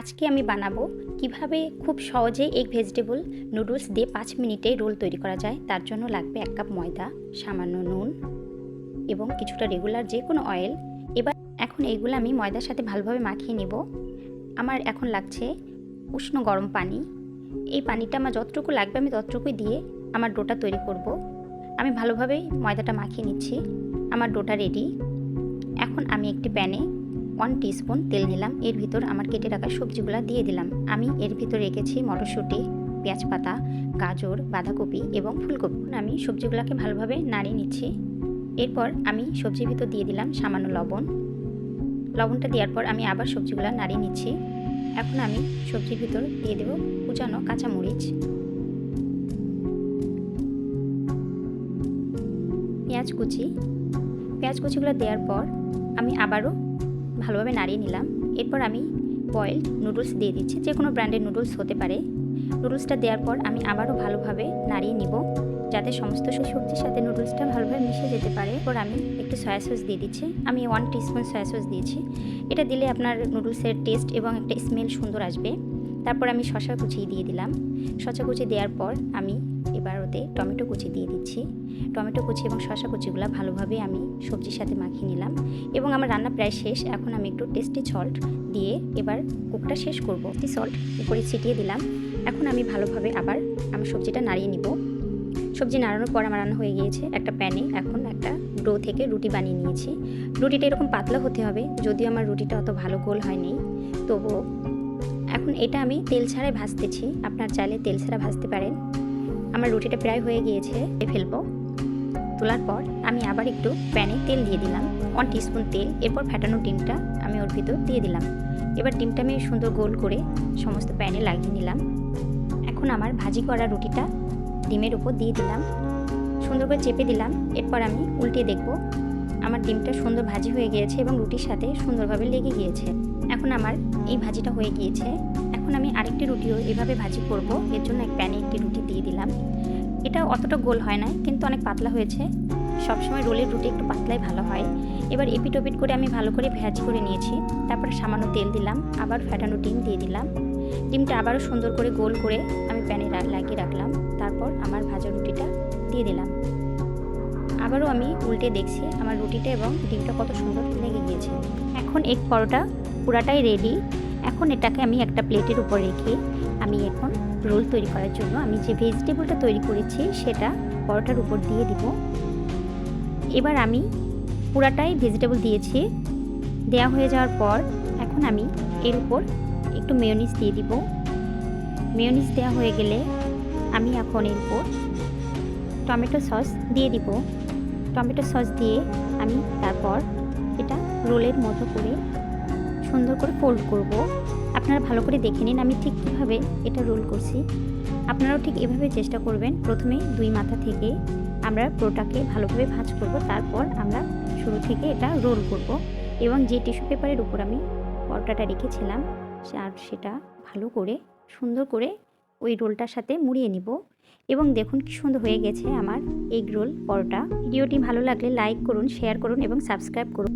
আজকে আমি বানাবো কিভাবে খুব সহজে এগ ভেজিটেবল নুডলস দিয়ে 5 মিনিটে রোল তৈরি করা যায়। তার জন্য লাগবে 1 কাপ ময়দা, সামান্য নুন এবং কিছুটা রেগুলার যে কোনো অয়েল। এখন এইগুলো আমি ময়দার সাথে ভালোভাবে মাখিয়ে নেব। আমার এখন লাগছে উষ্ণ গরম পানি। এই পানিটা আমার যতটুকু লাগবে আমি ততটুকুই দিয়ে আমার ডোটা তৈরি করব। আমি ভালোভাবে ময়দাটা মাখিয়ে নিচ্ছি। আমার ডোটা রেডি। এখন আমি একটি প্যানে 1 টিস্পুন তেল নিলাম। এর ভিতর আমার কেটে রাখা সবজিগুলো দিয়ে দিলাম। আমি এর ভিতর রেখেছি মটরশুঁটি, পেঁয়াজ পাতা, গাজর, বাঁধাকপি এবং ফুলকপি। আমি সবজিগুলোকে ভালোভাবে নাড়িয়ে নিচ্ছি। এরপর আমি সবজির ভিতর দিয়ে দিলাম সামান্য লবণ। লবণটা দেওয়ার পর আমি আবার সবজিগুলো নাড়িয়ে নিচ্ছি। এখন আমি সবজির ভিতর দিয়ে দেব কুচানো কাঁচামরিচ, পেঁয়াজ কুচিগুলো দেওয়ার পর আমি আবারও ভালোভাবে নাড়িয়ে নিলাম। এরপর আমি বয়েলড নুডলস দিয়ে দিচ্ছি, যে কোনো ব্র্যান্ডের নুডলস হতে পারে। নুডলসটা দেওয়ার পর আমি আবারও ভালোভাবে নাড়িয়ে নিব, যাতে সমস্ত সবজির সাথে নুডলসটা ভালোভাবে মিশে যেতে পারে। এরপর আমি একটু সয়া সস দিয়ে দিচ্ছি। আমি 1 টিস্পুন সয়া সস দিয়েছি। এটা দিলে আপনার নুডলসের টেস্ট এবং একটা স্মেল সুন্দর আসবে। তারপর আমি শসা কুচি দিয়ে দিলাম। শসা কুচি দেওয়ার পর আমি এবার ওতে টমেটো কুচি দিয়ে দিচ্ছি। টমেটো কুচি এবং শসা কুচিগুলো ভালোভাবে আমি সবজির সাথে মাখিয়ে নিলাম এবং আমার রান্না প্রায় শেষ। এখন আমি একটু টেস্টি সল্ট দিয়ে এবার কুকটা শেষ করব। টেস্টি সল্ট উপরে ছিটিয়ে দিলাম। এখন আমি ভালোভাবে আবার আমার সবজিটা নাড়িয়ে নিব। সবজি নাড়ানোর পর আমার রান্না হয়ে গিয়েছে। একটা প্যানে এখন একটা ডো থেকে রুটি বানিয়ে নিয়েছি। রুটিটা এরকম পাতলা হতে হবে, যদিও আমার রুটিটা অত ভালো গোল হয়নি, তবুও এখন এটা আমি তেল ছাড়াই ভাজতেছি। আপনার চাইলে তেল ছাড়া ভাজতে পারেন। আমার রুটিটা প্রায় হয়ে গিয়েছে, ফেলবো। তোলার পর আমি আবার একটু প্যানে তেল দিয়ে দিলাম, 1 টিস্পুন তেল। এরপর ফ্যাটানো ডিমটা আমি ওর ভিতর দিয়ে দিলাম। এবার ডিমটা আমি সুন্দর গোল করে সমস্ত প্যানে লাগিয়ে নিলাম। এখন আমার ভাজি করা রুটিটা ডিমের উপর দিয়ে দিলাম, সুন্দর করে চেপে দিলাম। এরপর আমি উল্টে দেখব। আমার ডিমটা সুন্দর ভাজি হয়ে গিয়েছে এবং রুটির সাথে সুন্দরভাবে লেগে গিয়েছে। এখন আমার এই ভাজিটা হয়ে গিয়েছে। এখন আমি আরেকটি রুটিও এভাবে ভাজি করব। এর জন্য এক প্যানে একটি রুটি দিয়ে দিলাম। এটা অতটা গোল হয় না, কিন্তু অনেক পাতলা হয়েছে। সবসময় রোলের রুটি একটু পাতলাই ভালো হয়। এবার এপিট ওপিট করে আমি ভালো করে ভাজি করে নিয়েছি। তারপরে সামান্য তেল দিলাম, আবার ফ্যাটানো ডিম দিয়ে দিলাম। ডিমটা আবারও সুন্দর করে গোল করে আমি প্যানে লাগিয়ে রাখলাম। তারপর আমার ভাজা রুটিটা দিয়ে দিলাম। আবারও আমি উল্টে দেখছি আমার রুটিটা এবং ডিমটা কত সুন্দর লেগে গিয়েছে। এখন এগ পরোটা পুরাটাই রেডি। এখন এটাকে আমি একটা প্লেটের উপর রেখে আমি এখন রোল তৈরি করার জন্য আমি যে ভেজিটেবলটা তৈরি করেছি সেটা পরোটার উপর দিয়ে দিব। এবার আমি পুরাটাই ভেজিটেবল দিয়েছি। দেওয়া হয়ে যাওয়ার পর এখন আমি এর উপর একটু মেয়োনিজ দিয়ে দিব। মেয়োনিজ দেওয়া হয়ে গেলে আমি এখন এর উপর টমেটো সস দিয়ে দিব। টমেটো সস দিয়ে আমি তারপর এটা রোলের মতো করে সুন্দর করে ফোল্ড করব। আপনারা ভালো করে দেখে নিন আমি ঠিক কীভাবে এটা রোল করছি। আপনারাও ঠিক এভাবে চেষ্টা করবেন। প্রথমে 2 মাথা থেকে আমরা পুরোটাকে ভালোভাবে ভাঁজ করব, তারপর আমরা শুরু থেকে এটা রোল করব এবং যে টিস্যু পেপারের উপর আমি পরোটাটা রেখেছিলাম আর সেটা ভালো করে সুন্দর করে ওই রোলটার সাথে মুড়িয়ে নিব। এবং দেখুন কি সুন্দর হয়ে গেছে আমার এগ রোল পরোটা। ভিডিওটি ভালো লাগলে লাইক করুন, শেয়ার করুন এবং সাবস্ক্রাইব করুন।